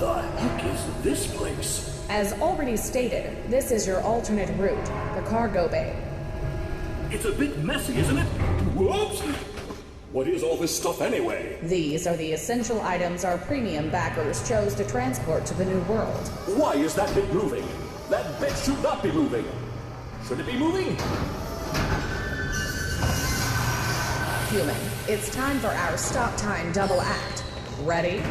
the heck is this place? As already stated, this is your alternate route, the cargo bay. It's a bit messy, isn't it? Whoops! What is all this stuff anyway? These are the essential items our premium backers chose to transport to the New World. Why is that bit moving? That bit should not be moving. Should it be moving? Human, it's time for our stop time double act. Ready?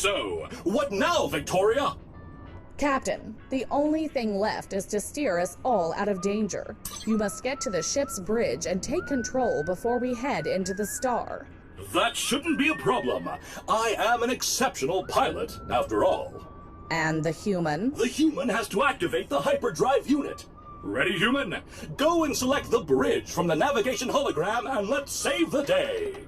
So, what now, Victoria? Captain, the only thing left is to steer us all out of danger. You must get to the ship's bridge and take control before we head into the star. That shouldn't be a problem. I am an exceptional pilot, after all. And the human? The human has to activate the hyperdrive unit. Ready, human? Go and select the bridge from the navigation hologram and let's save the day.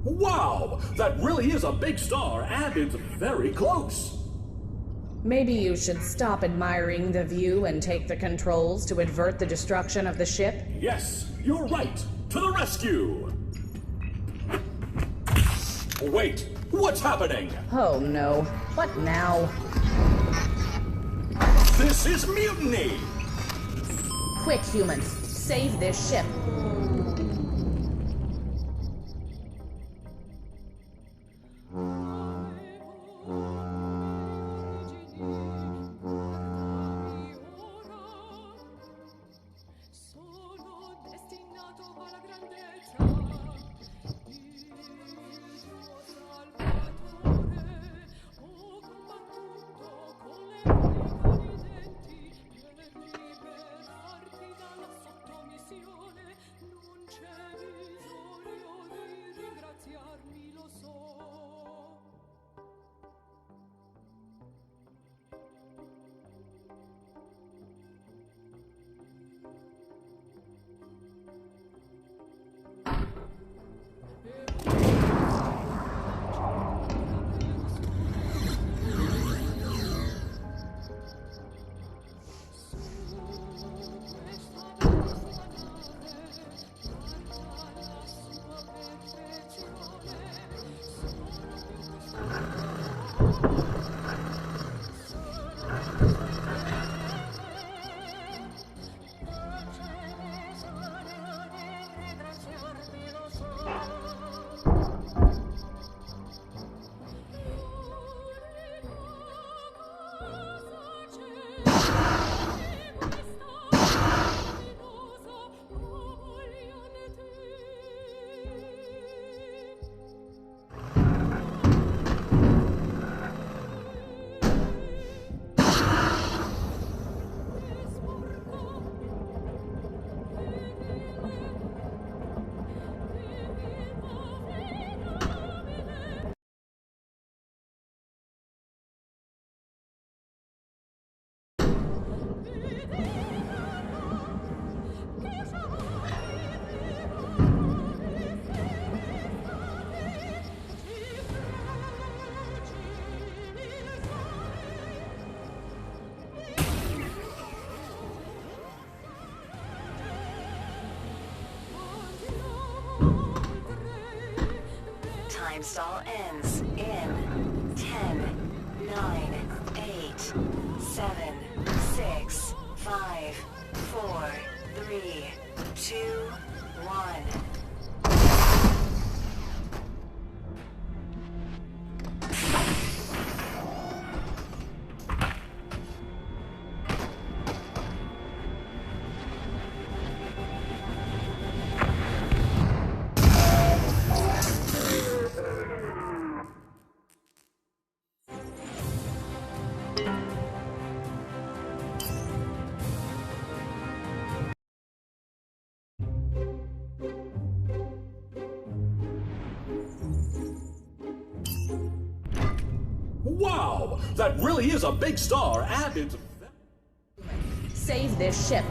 Wow! That really is a big star, and it's very close. Maybe you should stop admiring the view and take the controls to avert the destruction of the ship? Yes, you're right. To the rescue! Wait, what's happening? Oh no. What now? This is mutiny! Quick, humans. Save this ship. Time stall ends in 10, 9, 8, 7, 6, 5, 4, 3, 2, 1. Wow! That really is a big star, and it's... Save this ship.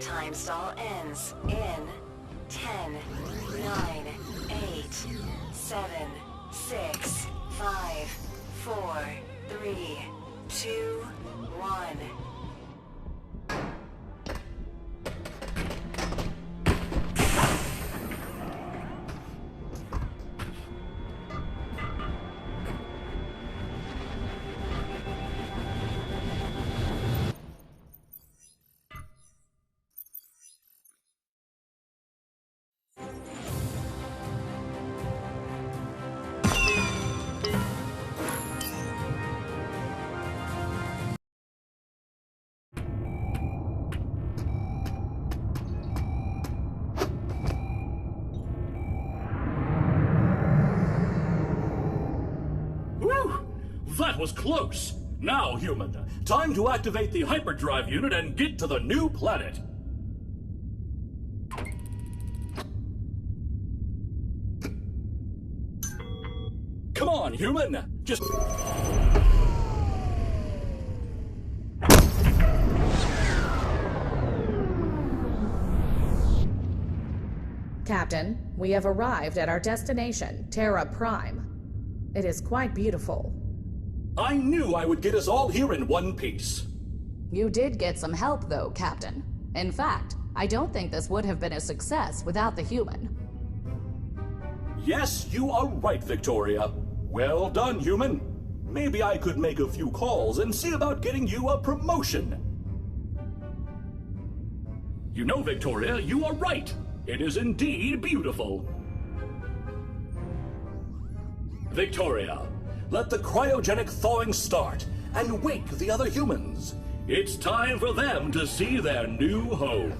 Time stall ends in 10, 9, 8, 7, 6, 5, 4, 3, 2, 1. Whew! That was close! Now, human, time to activate the hyperdrive unit and get to the new planet! Come on, human! Just... Captain, we have arrived at our destination, Terra Prime. It is quite beautiful. I knew I would get us all here in one piece. You did get some help, though, Captain. In fact, I don't think this would have been a success without the human. Yes, you are right, Victoria. Well done, human. Maybe I could make a few calls and see about getting you a promotion. You know, Victoria, you are right. It is indeed beautiful. Victoria, let the cryogenic thawing start and wake the other humans. It's time for them to see their new home.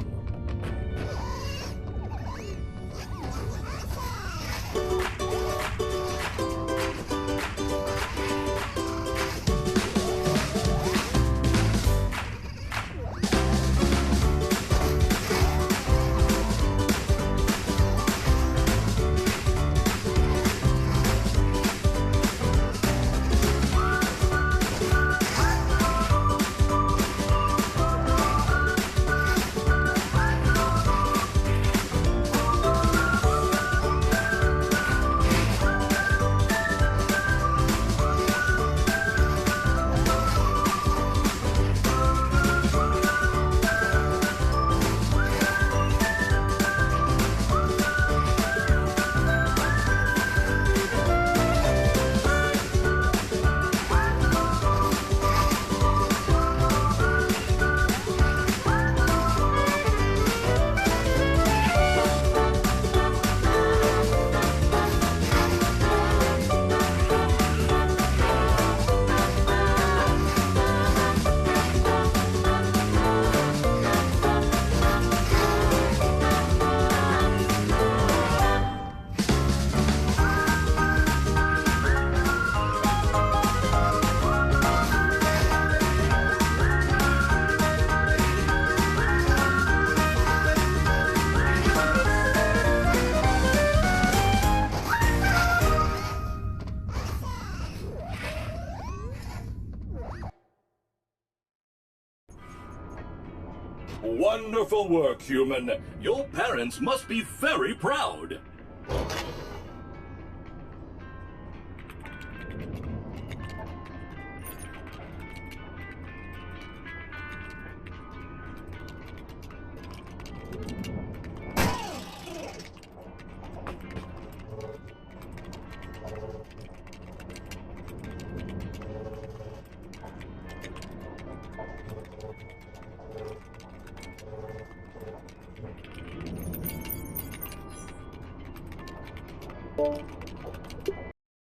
Wonderful work, human. Your parents must be very proud. Thank you.